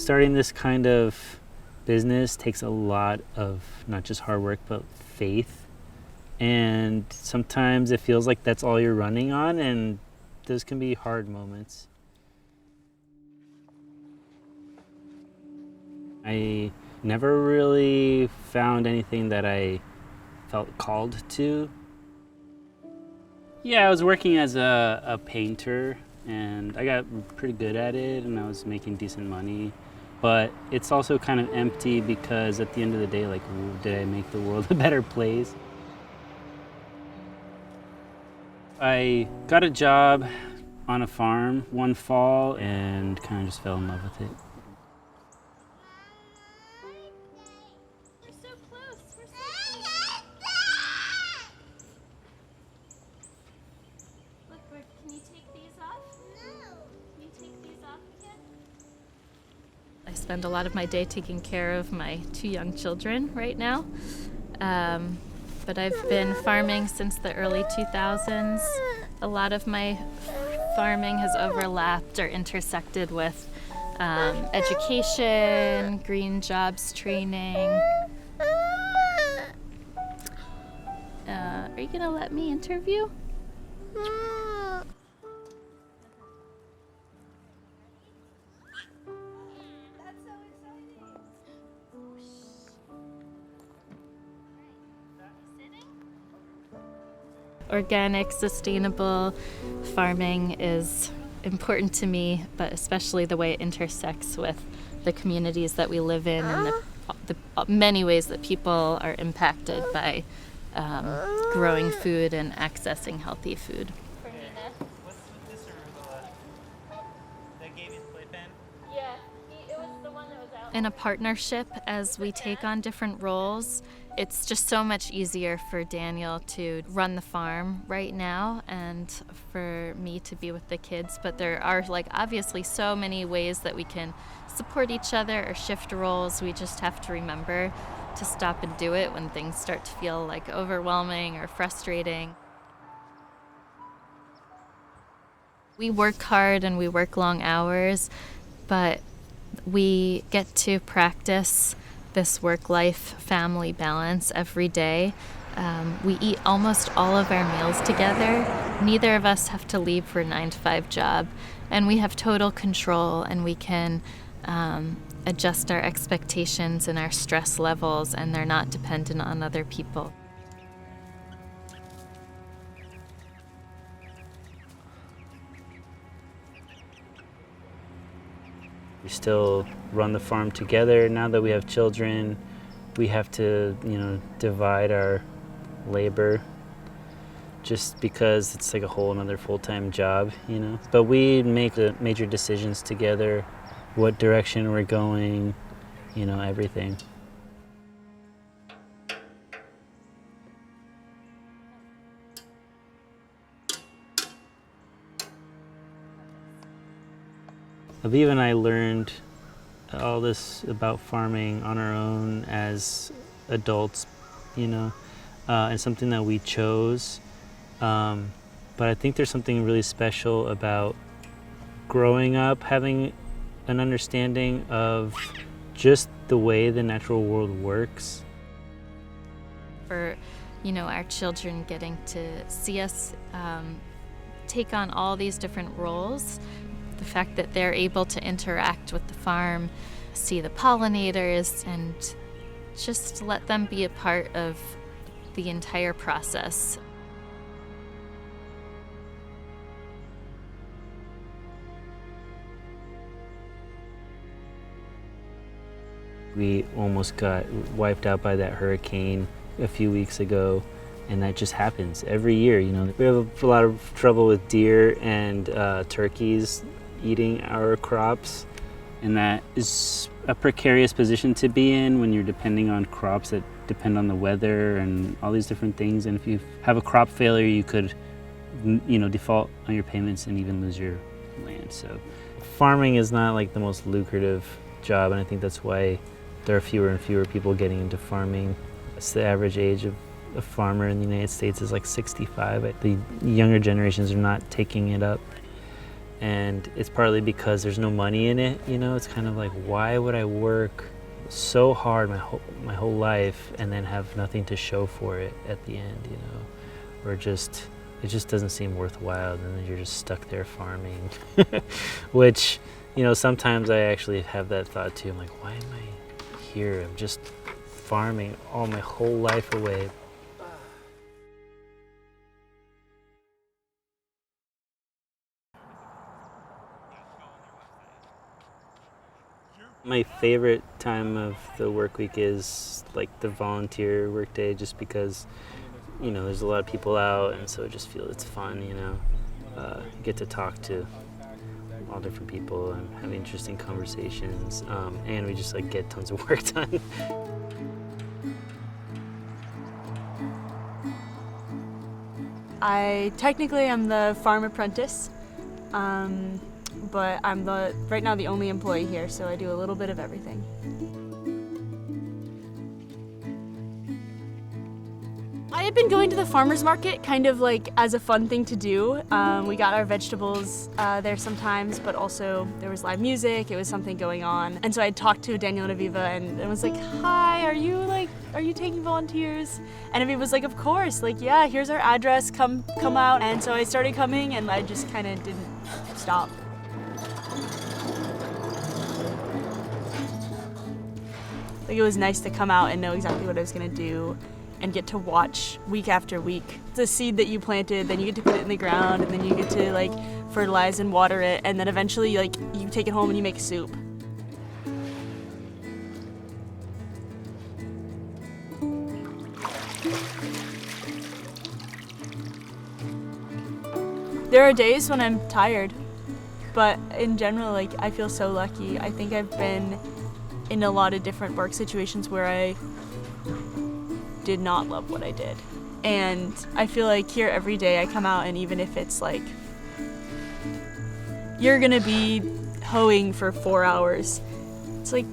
Starting this kind of business takes a lot of not just hard work, but faith. And sometimes it feels like that's all you're running on, and those can be hard moments. I never really found anything that I felt called to. Yeah, I was working as a painter, and I got pretty good at it, and I was making decent money. But it's also kind of empty because at the end of the day, like, did I make the world a better place? I got a job on a farm one fall and kind of just fell in love with it. We're so close. We're so close. Look, can you take these off? No. Can you take these off again? I spend a lot of my day taking care of my 2 young children right now. But I've been farming since the early 2000s. A lot of my farming has overlapped or intersected with education, green jobs training. Are you gonna let me interview? Organic, sustainable farming is important to me, but especially the way it intersects with the communities that we live in and the many ways that people are impacted by growing food and accessing healthy food. What's with this arugula? That gave you the playpen? Yeah, it was the one that was out. In a partnership, as we take on different roles, it's just so much easier for Daniel to run the farm right now and for me to be with the kids. But there are obviously so many ways that we can support each other or shift roles. We just have to remember to stop and do it when things start to feel overwhelming or frustrating. We work hard and we work long hours, but we get to practice this work-life family balance every day. We eat almost all of our meals together. Neither of us have to leave for a 9-to-5 job, and we have total control, and we can adjust our expectations and our stress levels, and they're not dependent on other people. We still run the farm together. Now that we have children, we have to, divide our labor just because it's a whole another full-time job, But we make the major decisions together, what direction we're going, everything. Aviva and I learned all this about farming on our own as adults, and something that we chose. But I think there's something really special about growing up, having an understanding of just the way the natural world works. For, our children getting to see us take on all these different roles, the fact that they're able to interact with the farm, see the pollinators, and just let them be a part of the entire process. We almost got wiped out by that hurricane a few weeks ago, and that just happens every year. We have a lot of trouble with deer and turkeys eating our crops, and that is a precarious position to be in when you're depending on crops that depend on the weather and all these different things. And if you have a crop failure, you could default on your payments and even lose your land. So farming is not the most lucrative job, and I think that's why there are fewer and fewer people getting into farming. It's the average age of a farmer in the United States is 65. The younger generations are not taking it up. And it's partly because there's no money in it, you know. It's kind of like, why would I work so hard my whole life and then have nothing to show for it at the end, you know? Or it just doesn't seem worthwhile, and then you're just stuck there farming. Which, you know, sometimes I actually have that thought too. I'm like, why am I here? I'm just farming all my whole life away. My favorite time of the work week is like the volunteer work day, just because, you know, there's a lot of people out, and so I just feel it's fun, you know. You get to talk to all different people and have interesting conversations, and we just like get tons of work done. I technically am the farm apprentice, but I'm right now the only employee here, so I do a little bit of everything. I had been going to the farmer's market kind of like as a fun thing to do. We got our vegetables there sometimes, but also there was live music, it was something going on. And so I talked to Daniel and Aviva and was like, hi, are you taking volunteers? And Aviva was like, of course, like, yeah, here's our address, come out. And so I started coming, and I just kind of didn't stop. Like, it was nice to come out and know exactly what I was gonna do and get to watch week after week. The seed that you planted, then you get to put it in the ground, and then you get to like fertilize and water it, and then eventually like you take it home and you make soup. There are days when I'm tired, but in general, like, I feel so lucky. I think I've been in a lot of different work situations where I did not love what I did. And I feel like here every day I come out, and even if it's like, you're gonna be hoeing for 4 hours, it's like,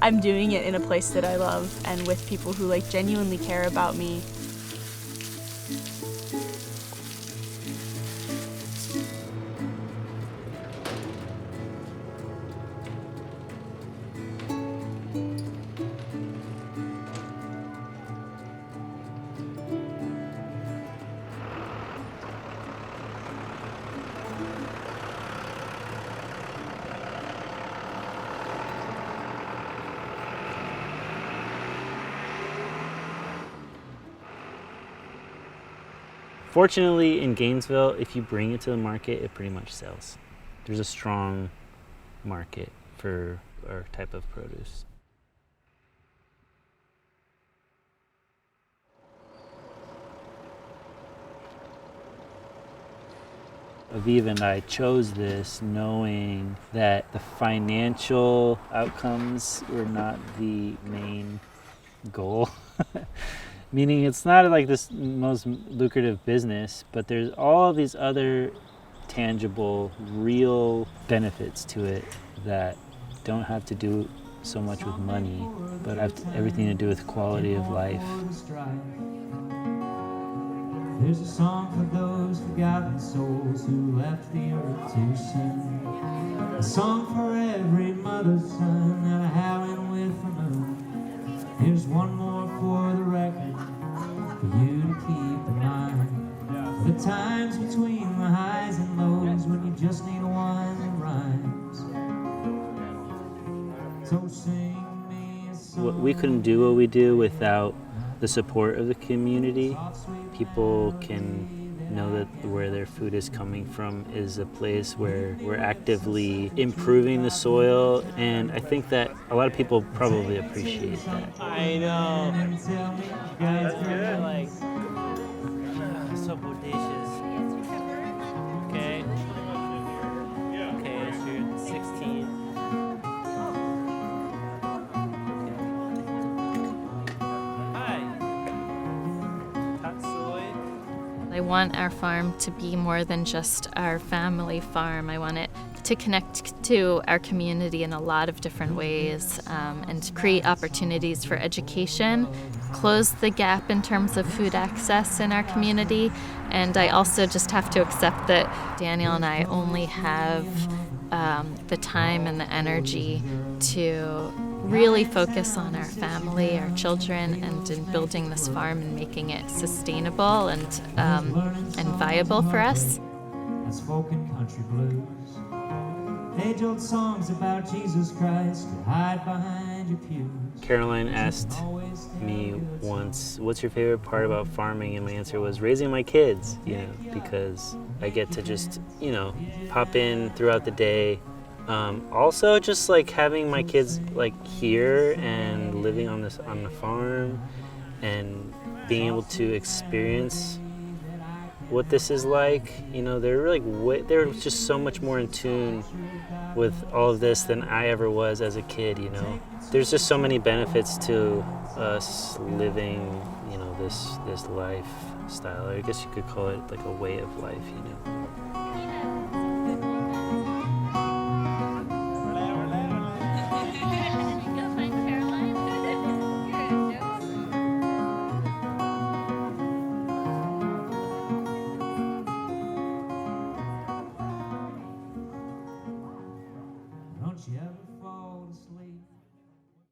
I'm doing it in a place that I love and with people who like genuinely care about me. Fortunately, in Gainesville, if you bring it to the market, it pretty much sells. There's a strong market for our type of produce. Aviva and I chose this knowing that the financial outcomes were not the main goal. Meaning it's not like this most lucrative business, but there's all of these other tangible, real benefits to it that don't have to do so much with money, but have everything to do with quality of life. There's a song for those forgotten souls who left the earth too soon. A song for every mother's son that are howling with the moon. Here's one more for the record, for you to keep in mind. The times between the highs and lows when you just need one that rhymes. So sing me a song. We couldn't do what we do without the support of the community. People can know that where their food is coming from is a place where we're actively improving the soil, and I think that a lot of people probably appreciate that. I know. That's good. Like, so bodacious. Okay. Okay, so you're 16. I want our farm to be more than just our family farm. I want it to connect to our community in a lot of different ways and create opportunities for education, close the gap in terms of food access in our community. And I also just have to accept that Daniel and I only have the time and the energy to really focus on our family, our children, and in building this farm and making it sustainable and viable for us. That's folk and country blues. Age-old songs about Jesus Christ to hide behind your pews. Caroline asked me once, what's your favorite part about farming? And my answer was raising my kids, because I get to just, pop in throughout the day. Also just like having my kids like here and living on the farm and being able to experience what this is like. They're just so much more in tune with all of this than I ever was as a kid. There's just so many benefits to us living this lifestyle. I guess you could call it like a way of life.